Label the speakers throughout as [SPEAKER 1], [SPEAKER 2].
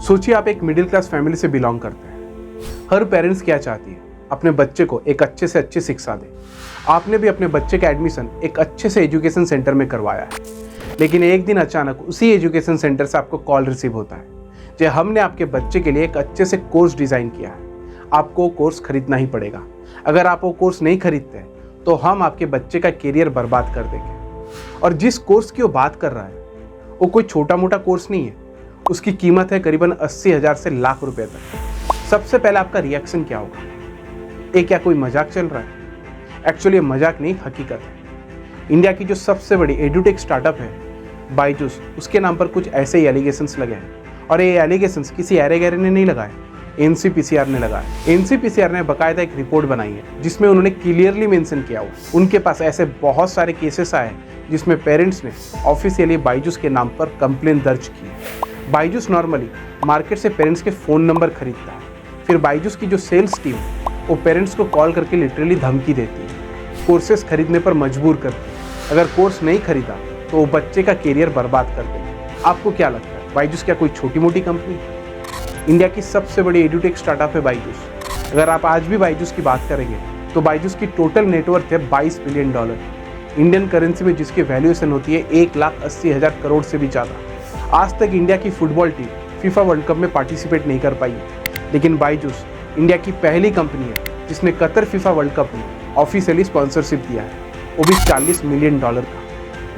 [SPEAKER 1] सोचिए आप एक मिडिल क्लास फैमिली से बिलोंग करते हैं। हर पेरेंट्स क्या चाहती है, अपने बच्चे को एक अच्छे से अच्छी शिक्षा दे। आपने भी अपने बच्चे का एडमिशन एक अच्छे से एजुकेशन सेंटर में करवाया है, लेकिन एक दिन अचानक उसी एजुकेशन सेंटर से आपको कॉल रिसीव होता है कि हमने आपके बच्चे के लिए एक अच्छे से कोर्स डिज़ाइन किया है, आपको कोर्स खरीदना ही पड़ेगा। अगर आप वो कोर्स नहीं खरीदते तो हम आपके बच्चे का करियर बर्बाद कर देंगे। और जिस कोर्स की वो बात कर रहा है वो कोई छोटा मोटा कोर्स नहीं है, उसकी कीमत है करीबन 80,000 से लाख रुपए तक। सबसे पहले आपका रिएक्शन क्या होगा? ये क्या कोई मजाक चल रहा है? एक्चुअली ये मजाक नहीं, हकीकत है। इंडिया की जो सबसे बड़ी एडुटेक स्टार्टअप है बायजूस, उसके नाम पर कुछ ऐसे ही एलिगेशंस लगे हैं। और ये एलिगेशंस किसी ऐरे गैरे ने नहीं लगाए, एनसीपीसीआर ने लगाया। एनसीपीसीआर ने बाकायदा एक रिपोर्ट बनाई है जिसमें उन्होंने क्लियरली मेंशन किया हुआ उनके पास ऐसे बहुत सारे केसेस आए जिसमें पेरेंट्स ने ऑफिशियली बायजूस के नाम पर कंप्लेन दर्ज की है। बायजूस नॉर्मली मार्केट से पेरेंट्स के फ़ोन नंबर खरीदता है, फिर बायजूस की जो सेल्स टीम वो पेरेंट्स को कॉल करके लिटरली धमकी देती है, कोर्सेस खरीदने पर मजबूर करती है। अगर कोर्स नहीं खरीदा तो वो बच्चे का करियर बर्बाद कर देंगे। आपको क्या लगता है, बायजूस क्या कोई छोटी मोटी कंपनी है? इंडिया की सबसे बड़ी एडुटेक स्टार्टअप है बायजूस। अगर आप आज भी बायजूस की बात करेंगे तो बायजूस की टोटल नेटवर्थ है $22 बिलियन, इंडियन करेंसी में जिसकी वैल्यूएशन होती है 1,80,000 करोड़ से भी ज़्यादा। आज तक इंडिया की football team FIFA World Cup में पार्टिसिपेट नहीं कर पाई, लेकिन बायजूस इंडिया की पहली कंपनी है जिसने कतर फीफा वर्ल्ड कप में ऑफिशियली स्पॉन्सरशिप दिया है, वो भी $40 मिलियन का।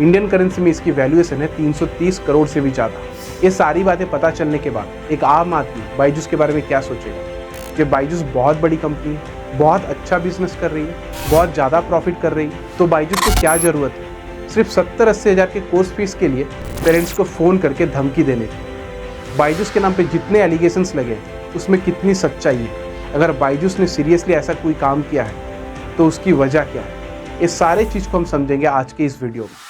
[SPEAKER 1] इंडियन करेंसी में इसकी वैल्यूएशन है 330 करोड़ से भी ज़्यादा। ये सारी बातें पता चलने के बाद एक आम आदमी बायजूस के बारे में क्या सोचेगा कि बायजूस बहुत बड़ी कंपनी है, बहुत अच्छा बिजनेस कर रही है, बहुत ज़्यादा प्रॉफिट कर रही है, तो बायजूस को क्या ज़रूरत है सिर्फ 70-80 हज़ार के कोर्स फीस के लिए पेरेंट्स को फ़ोन करके धमकी देने की। बायजूस के नाम पे जितने एलिगेशंस लगे उसमें कितनी सच्चाई है? अगर बायजूस ने सीरियसली ऐसा कोई काम किया है तो उसकी वजह क्या है? ये सारे चीज़ को हम समझेंगे आज के इस वीडियो में।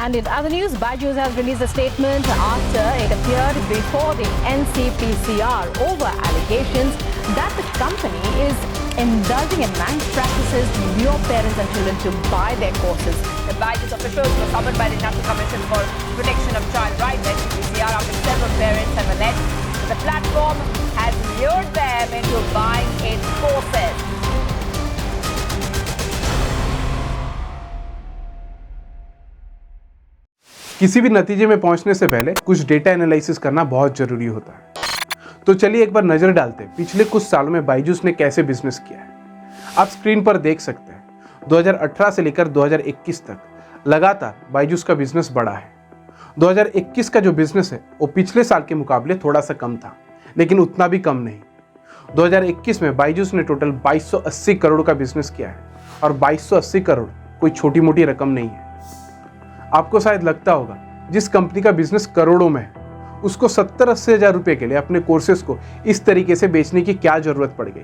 [SPEAKER 2] And in other news, Baijus has released a statement after it appeared before the NCPCR over allegations that the company is indulging in managed practices to lure parents and children to buy their courses.
[SPEAKER 3] The Baijus officials were summoned by the National Commission for Protection of Child Rights, NCPCR, after several parents have alleged that the platform has lured them into buying its courses.
[SPEAKER 1] किसी भी नतीजे में पहुंचने से पहले कुछ data analysis करना बहुत जरूरी होता है। तो चलिए एक बार नजर डालते हैं पिछले कुछ सालों में बायजूस ने कैसे बिजनेस किया है। आप स्क्रीन पर देख सकते हैं 2018 से लेकर 2021 तक लगातार बायजूस का बिजनेस बढ़ा है। 2021 का जो बिजनेस है वो पिछले साल के मुकाबले थोड़ा सा कम था, लेकिन उतना भी कम नहीं। 2021 में बायजूस ने टोटल 2280 करोड़ का बिजनेस किया है, और 2280 करोड़ कोई छोटी मोटी रकम नहीं है। आपको शायद लगता होगा जिस कंपनी का बिजनेस करोड़ों में है उसको 70-80 हज़ार रुपये के लिए अपने कोर्सेज को इस तरीके से बेचने की क्या जरूरत पड़ गई।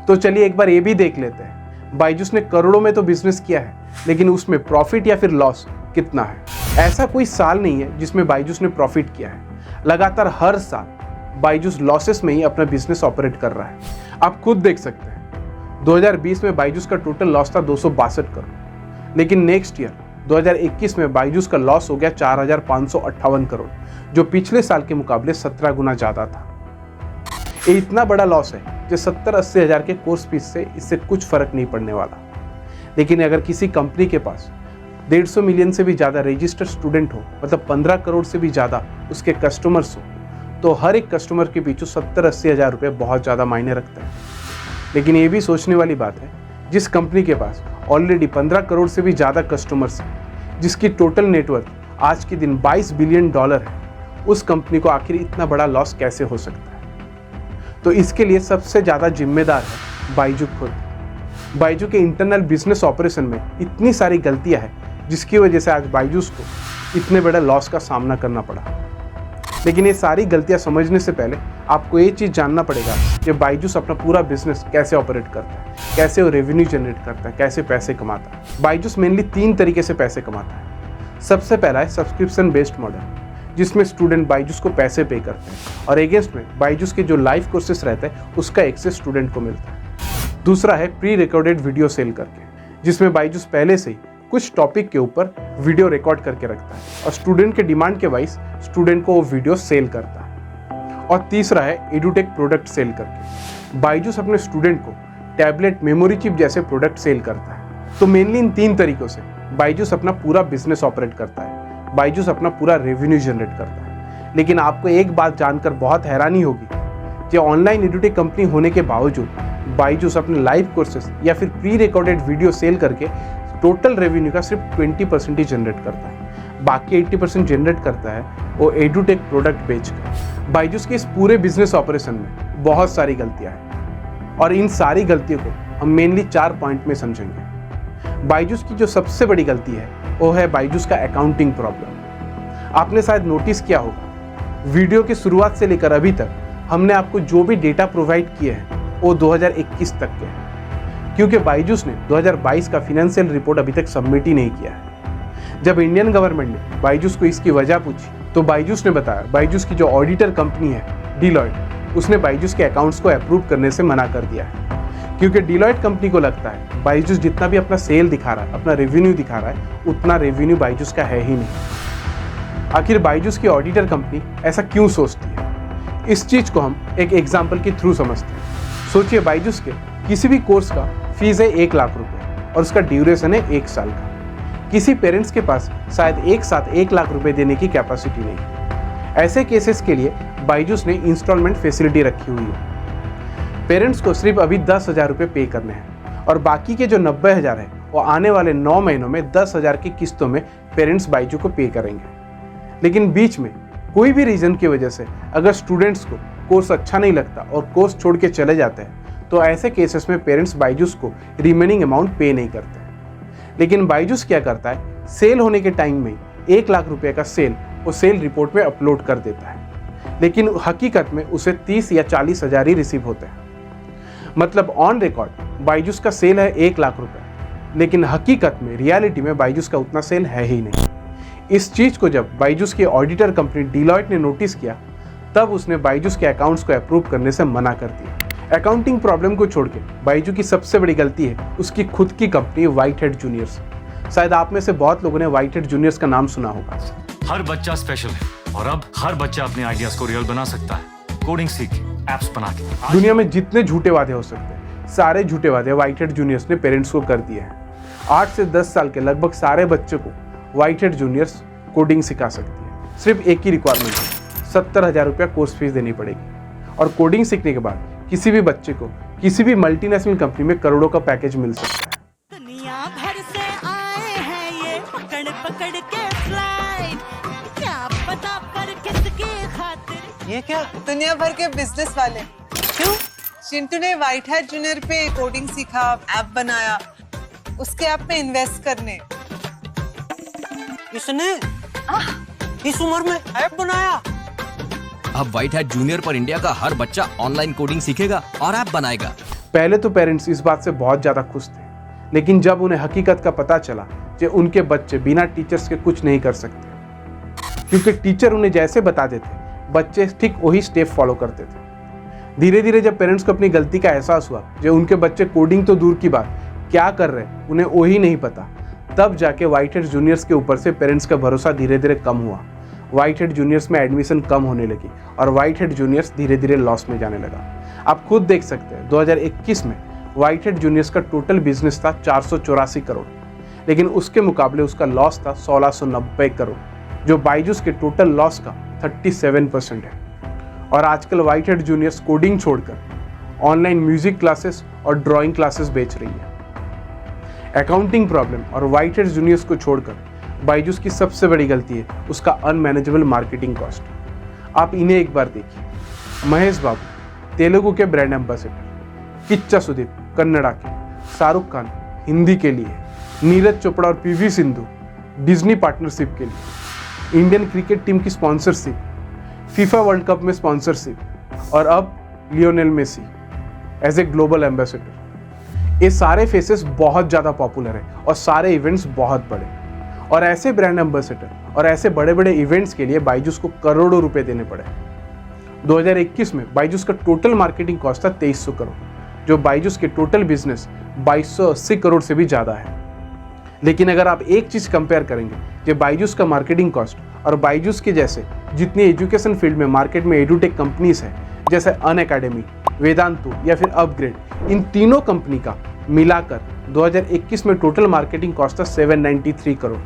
[SPEAKER 1] तो चलिए एक बार ये भी देख लेते हैं, बायजूस ने करोड़ों में तो बिजनेस किया है, लेकिन उसमें प्रॉफिट या फिर लॉस कितना है। ऐसा कोई साल नहीं है जिसमें बायजूस ने प्रॉफिट किया है। लगातार हर साल बायजूस लॉसेस में ही अपना बिजनेस ऑपरेट कर रहा है। आप खुद देख सकते हैं 2020 में बायजूस का टोटल लॉस था 262 करोड़, लेकिन नेक्स्ट ईयर 2021 में बायजूस का लॉस हो गया 4,558 करोड़, जो पिछले साल के मुकाबले 17 गुना ज़्यादा था। ये इतना बड़ा लॉस है कि 70-80 हज़ार के कोर्स फीस से इससे कुछ फर्क नहीं पड़ने वाला। लेकिन अगर किसी कंपनी के पास 150 मिलियन से भी ज़्यादा रजिस्टर्ड स्टूडेंट हो, मतलब 15 करोड़ से भी ज़्यादा उसके कस्टमर्स हो, तो हर एक कस्टमर के पीछे 70-80 हज़ार रुपये बहुत ज़्यादा मायने रखता है। लेकिन ये भी सोचने वाली बात है, जिस कंपनी के पास ऑलरेडी 15 करोड़ से भी ज़्यादा कस्टमर्स हैं, जिसकी टोटल नेटवर्थ आज के दिन $22 बिलियन है, उस कंपनी को आखिर इतना बड़ा लॉस कैसे हो सकता है? तो इसके लिए सबसे ज़्यादा जिम्मेदार है बायजूस खुद। बायजूस के इंटरनल बिजनेस ऑपरेशन में इतनी सारी गलतियां हैं जिसकी वजह से आज बायजूस को इतने बड़े लॉस का सामना करना पड़ा। लेकिन ये सारी गलतियां समझने से पहले आपको ये चीज़ जानना पड़ेगा कि बायजूस अपना पूरा बिजनेस कैसे ऑपरेट करता है, कैसे वो रेवेन्यू जनरेट करता है, कैसे पैसे कमाता है। बायजूस मेनली 3 तरीके से पैसे कमाता है। सबसे पहला है सब्सक्रिप्शन बेस्ड मॉडल, जिसमें स्टूडेंट बायजूस को पैसे पे करते हैं और अगेंस्ट में बायजूस के जो लाइव कोर्सेस रहते हैं उसका एक्सेस स्टूडेंट को मिलता है। दूसरा है प्री रिकॉर्डेड वीडियो सेल करके, जिसमें बायजूस पहले से ही कुछ टॉपिक के ऊपर वीडियो रिकॉर्ड करके रखता है और स्टूडेंट के डिमांड के वाइज स्टूडेंट को वो वीडियो सेल करता है। और तीसरा है एडुटेक प्रोडक्ट सेल करके, बायजूस अपने स्टूडेंट को टैबलेट, मेमोरी चिप जैसे प्रोडक्ट सेल करता है। तो मेनली इन 3 तरीकों से बायजूस अपना पूरा बिजनेस ऑपरेट करता है, बायजूस अपना पूरा रेवेन्यू जनरेट करता है। लेकिन आपको एक बात जानकर बहुत हैरानी होगी कि ऑनलाइन एडुटेक कंपनी होने के बावजूद बायजूस अपने लाइव कोर्सेज या फिर प्री रिकॉर्डेड वीडियो सेल करके टोटल रेवेन्यू का सिर्फ 20% ही जनरेट करता है। बाकी 80% जनरेट करता है वो एडुटेक प्रोडक्ट बेचकर। बायजूस के इस पूरे बिजनेस ऑपरेशन में बहुत सारी गलतियां हैं और इन सारी गलतियों को हम मेनली 4 पॉइंट में समझेंगे। बायजूस की जो सबसे बड़ी गलती है वो है बायजूस का अकाउंटिंग प्रॉब्लम। आपने शायद नोटिस किया होगा, वीडियो की शुरुआत से लेकर अभी तक हमने आपको जो भी डेटा प्रोवाइड किए हैं वो 2021 तक के हैं, क्योंकि बायजूस ने 2022 का फाइनेंशियल रिपोर्ट अभी तक सबमिट ही नहीं किया है। जब इंडियन गवर्नमेंट ने बायजूस को इसकी वजह पूछी तो बायजूस ने बताया बायजूस की जो ऑडिटर कंपनी है डिलॉयट, उसने बायजूस के अकाउंट्स को अप्रूव करने से मना कर दिया है, क्योंकि डिलॉयट कंपनी को लगता है बायजूस जितना भी अपना सेल दिखा रहा है, अपना रेवेन्यू दिखा रहा है, उतना रेवेन्यू बायजूस का है ही नहीं। आखिर बायजूस की ऑडिटर कंपनी ऐसा क्यों सोचती है, इस चीज को हम एक एग्जाम्पल के थ्रू समझते हैं। सोचिए बायजूस के किसी भी कोर्स का फीस है 1 लाख रुपए और उसका ड्यूरेशन है 1 साल का। किसी पेरेंट्स के पास शायद एक साथ 1 लाख रुपए देने की कैपेसिटी नहीं। ऐसे केसेस के लिए बायजूस ने इंस्टॉलमेंट फैसिलिटी रखी हुई है। पेरेंट्स को सिर्फ अभी 10,000 रुपये पे करने हैं और बाकी के जो 90,000 है वो आने वाले 9 महीनों में 10,000 की किस्तों में पेरेंट्स बायजूस को पे करेंगे। लेकिन बीच में कोई भी रीजन की वजह से अगर स्टूडेंट्स को कोर्स अच्छा नहीं लगता और कोर्स छोड़ के चले जाते हैं तो ऐसे केसेस में पेरेंट्स बायजूस को रिमेनिंग अमाउंट पे नहीं करते। लेकिन बायजूस क्या करता है, सेल होने के टाइम में 1 लाख रुपए का सेल वो सेल रिपोर्ट में अपलोड कर देता है, लेकिन हकीकत में उसे 30 या 40 हज़ार ही रिसीव होते हैं। मतलब ऑन रिकॉर्ड बायजूस का सेल है 1 लाख रुपए, लेकिन हकीकत में रियलिटी में बायजूस का उतना सेल है ही नहीं। इस चीज़ को जब बायजूस की ऑडिटर कंपनी डिलॉयट ने नोटिस किया तब उसने बायजूस के अकाउंट्स को अप्रूव करने से मना कर दिया। अकाउंटिंग प्रॉब्लम को छोड़ के बायजूस की सबसे बड़ी गलती है उसकी खुद की कंपनी व्हाइट हेड जूनियर्स। शायद आप में से बहुत लोगों ने व्हाइट हेड जूनियर्स का नाम सुना होगा।
[SPEAKER 4] हर बच्चा स्पेशल है और अब हर बच्चा अपने आइडियाज को रियल बना सकता है, कोडिंग सीख के, एप्स बना के।
[SPEAKER 1] दुनिया में जितने झूठे वादे हो सकते हैं सारे झूठे वादे व्हाइट हेड जूनियर्स ने पेरेंट्स को कर दिए हैं। 8 से 10 साल के लगभग सारे बच्चों को व्हाइट हेड जूनियर्स कोडिंग सिखा सकती है। सिर्फ एक ही रिक्वायरमेंट है, 70,000 रुपया कोर्स फीस देनी पड़ेगी और कोडिंग सीखने के बाद किसी भी बच्चे को किसी भी मल्टीनेशनल कंपनी में करोड़ों का पैकेज मिल सकता है।
[SPEAKER 5] दुनिया भर से आए हैं ये पकड़ पकड़ के फ्लाइट, क्या पता पर किसकी खातिर।
[SPEAKER 6] ये क्या दुनिया भर के बिजनेस वाले क्यों? चिंटू ने व्हाइट हैट जूनियर पे कोडिंग सीखा, ऐप बनाया, उसके ऐप में इन्वेस्ट करने।
[SPEAKER 5] इसने इस उम्र में ऐप बनाया।
[SPEAKER 7] अब व्हाइट हैट जूनियर पर इंडिया का हर बच्चा ऑनलाइन कोडिंग सीखेगा और ऐप बनाएगा।
[SPEAKER 1] पहले तो पेरेंट्स इस बात से बहुत ज़्यादा खुश थे, लेकिन जब उन्हें हकीकत का पता चला कि उनके बच्चे बिना टीचर्स के कुछ नहीं कर सकते, क्योंकि टीचर उन्हें जैसे बता देते बच्चे ठीक वही स्टेप फॉलो करते थे। धीरे धीरे जब पेरेंट्स को अपनी गलती का एहसास हुआ, जो उनके बच्चे कोडिंग तो दूर की बात क्या कर रहे हैं उन्हें वही नहीं पता, तब जाके व्हाइट हेड जूनियर्स के ऊपर से पेरेंट्स का भरोसा धीरे धीरे कम हुआ। व्हाइट हेड जूनियर्स में एडमिशन कम होने लगी और व्हाइट हेड जूनियर्स धीरे धीरे लॉस में जाने लगा। आप खुद देख सकते हैं 2021 में व्हाइट हेड जूनियर्स का टोटल बिजनेस था 484 करोड़, लेकिन उसके मुकाबले उसका लॉस था 1690 करोड़, जो बायजूस के टोटल लॉस का 37% है। और आजकल व्हाइट हेड जूनियर्स कोडिंग छोड़कर ऑनलाइन म्यूजिक क्लासेस और ड्राइंग क्लासेस बेच रही है। अकाउंटिंग प्रॉब्लम और व्हाइट हेड जूनियर्स को छोड़कर बायजूस की सबसे बड़ी गलती है उसका अनमैनेजेबल मार्केटिंग कॉस्ट। आप इन्हें एक बार देखिए, महेश बाबू तेलुगु के ब्रांड एम्बेसडर, किच्चा सुदीप कन्नड़ा के, शाहरुख खान हिंदी के लिए, नीरज चोपड़ा और पीवी सिंधु डिज्नी पार्टनरशिप के लिए, इंडियन क्रिकेट टीम की स्पॉन्सरशिप, फीफा वर्ल्ड कप में स्पॉन्सरशिप और अब Lionel Messi as a global ambassador. ये सारे फेसेस बहुत ज़्यादा पॉपुलर है और सारे इवेंट्स बहुत बड़े, और ऐसे ब्रांड एम्बेसडर और ऐसे बड़े बड़े इवेंट्स के लिए बायजूस को करोड़ों रुपए देने पड़े। 2021 में बायजूस का टोटल मार्केटिंग कॉस्ट था 2300 करोड़, जो बायजूस के टोटल बिजनेस 2280 करोड़ से भी ज़्यादा है। लेकिन अगर आप एक चीज़ कंपेयर करेंगे, जो बायजूस का मार्केटिंग कॉस्ट और बायजूस के जैसे जितनी एजुकेशन फील्ड में मार्केट में एडुटेक कंपनीज है, जैसे अनअकैडमी, वेदांतु या फिर अपग्रेड, इन तीनों कंपनी का मिलाकर 2021 में टोटल मार्केटिंग कॉस्ट था 793 करोड़,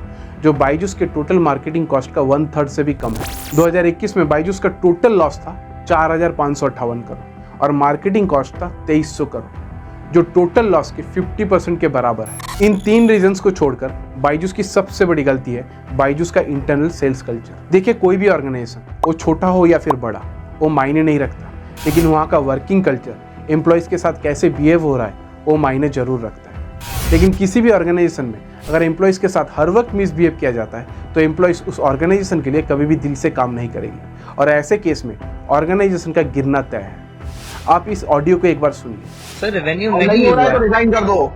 [SPEAKER 1] जो बायजूस के टोटल मार्केटिंग कॉस्ट का 1/3 से भी कम है। 2021 में बायजूस का टोटल लॉस था 4558 करोड़ और मार्केटिंग कॉस्ट था 2300 करोड़, जो टोटल लॉस के 50% के बराबर है। इन 3 रीजंस को छोड़कर बायजूस की सबसे बड़ी गलती है बायजूस का इंटरनल सेल्स कल्चर। देखिए, कोई भी ऑर्गेनाइजेशन, वो छोटा हो या फिर बड़ा, वो मायने नहीं रखता, लेकिन वहाँ का वर्किंग कल्चर, एम्प्लॉयज़ के साथ कैसे बिहेव हो रहा है, वो मायने जरूर रखता है। लेकिन किसी भी ऑर्गेनाइजेशन में अगर एम्प्लॉयज़ के साथ हर वक्त मिसबिहेव किया जाता है, तो एम्प्लॉयज़ उस ऑर्गेनाइजेशन के लिए कभी भी दिल से काम नहीं करेगी और ऐसे केस में ऑर्गेनाइजेशन का गिरना तय है। आप इस ऑडियो को एक बार सुनिए।
[SPEAKER 8] सर रेवेन्यू नहीं हो रहा है तो रिजाइन कर दो।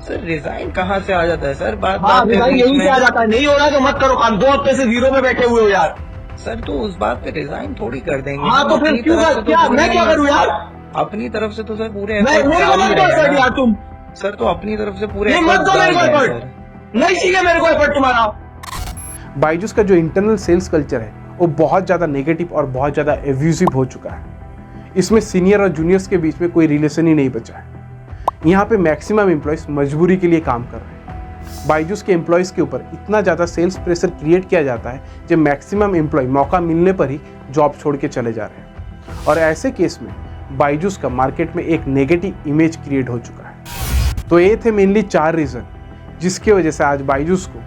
[SPEAKER 8] सर रिजाइन कहाँ से आ जाता है सर? बात रिजाइन यहीं से आ जाता है। नहीं हो रहा तो मत करो काम, 2 हफ्ते से 0 में बैठे हुए हो यार। सर तो उस बात पे रिजाइन थोड़ी कर देंगे। हाँ तो फिर क्यों क्या मैं क्या करूँ यार? अपनी तरफ से तो सर पूरे यार तुम सर तो अपनी तरफ से पूरे नहीं चाहिए मेरे को एफर्ट तुम्हारा।
[SPEAKER 1] बायजूस का जो इंटरनल सेल्स कल्चर है वो बहुत ज़्यादा नेगेटिव और बहुत ज़्यादा एब्यूजिव हो चुका है। इसमें सीनियर और जूनियर्स के बीच में कोई रिलेशन ही नहीं बचा है। यहाँ पे मैक्सिमम एम्प्लॉयज़ मजबूरी के लिए काम कर रहे हैं। बायजूस के एम्प्लॉयज़ के ऊपर इतना ज़्यादा सेल्स प्रेशर क्रिएट किया जाता है जो मैक्सिमम एम्प्लॉय मौका मिलने पर ही जॉब छोड़ के चले जा रहे हैं और ऐसे केस में बायजूस का मार्केट में एक नेगेटिव इमेज क्रिएट हो चुका है। तो ये थे मेनली 4 रीज़न जिसकी वजह से आज बायजूस को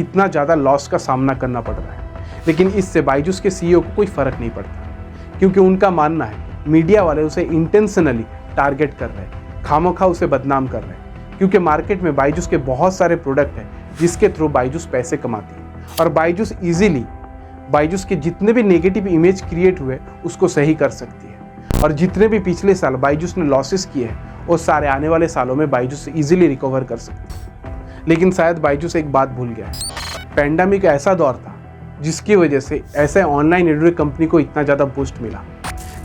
[SPEAKER 1] इतना ज़्यादा लॉस का सामना करना पड़ रहा है। लेकिन इससे बायजूस के CEO को कोई फ़र्क नहीं पड़ता, क्योंकि उनका मानना है मीडिया वाले उसे इंटेंशनली टारगेट कर रहे हैं, खामोखा उसे बदनाम कर रहे हैं, क्योंकि मार्केट में बायजूस के बहुत सारे प्रोडक्ट हैं जिसके थ्रू बायजूस पैसे कमाती है और बायजूस ईजिली बायजूस के जितने भी नेगेटिव इमेज क्रिएट हुए उसको सही कर सकती है और जितने भी पिछले साल बायजूस ने लॉसेस किए हैं वो सारे आने वाले सालों में बायजूस ईजिली रिकवर कर सकती है। लेकिन शायद बायजूस एक बात भूल गया है, पैंडेमिक ऐसा दौर था जिसकी वजह से ऐसे ऑनलाइन एडुटेक कंपनी को इतना ज़्यादा बूस्ट मिला,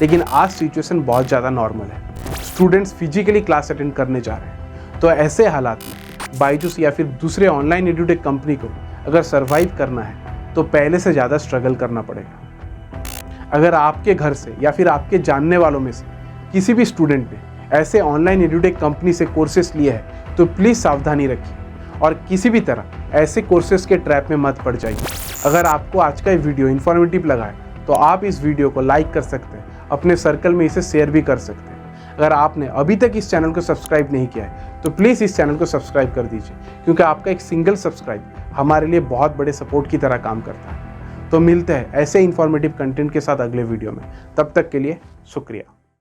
[SPEAKER 1] लेकिन आज सिचुएशन बहुत ज़्यादा नॉर्मल है। स्टूडेंट्स फिजिकली क्लास अटेंड करने जा रहे हैं, तो ऐसे हालात में बायजूस या फिर दूसरे ऑनलाइन एडुटेक कंपनी को अगर सर्वाइव करना है तो पहले से ज़्यादा स्ट्रगल करना पड़ेगा। अगर आपके घर से या फिर आपके जानने वालों में से किसी भी स्टूडेंट ने ऐसे ऑनलाइन एडुटेक कंपनी से कोर्सेस लिए हैं तो प्लीज़ सावधानी रखिए और किसी भी तरह ऐसे कोर्सेस के ट्रैप में मत पड़ जाइए। अगर आपको आज का ये वीडियो इन्फॉर्मेटिव लगा है तो आप इस वीडियो को लाइक कर सकते हैं, अपने सर्कल में इसे शेयर भी कर सकते हैं। अगर आपने अभी तक इस चैनल को सब्सक्राइब नहीं किया है तो प्लीज़ इस चैनल को सब्सक्राइब कर दीजिए, क्योंकि आपका एक सिंगल सब्सक्राइब हमारे लिए बहुत बड़े सपोर्ट की तरह काम करता है। तो मिलते हैं ऐसे इन्फॉर्मेटिव कंटेंट के साथ अगले वीडियो में, तब तक के लिए शुक्रिया।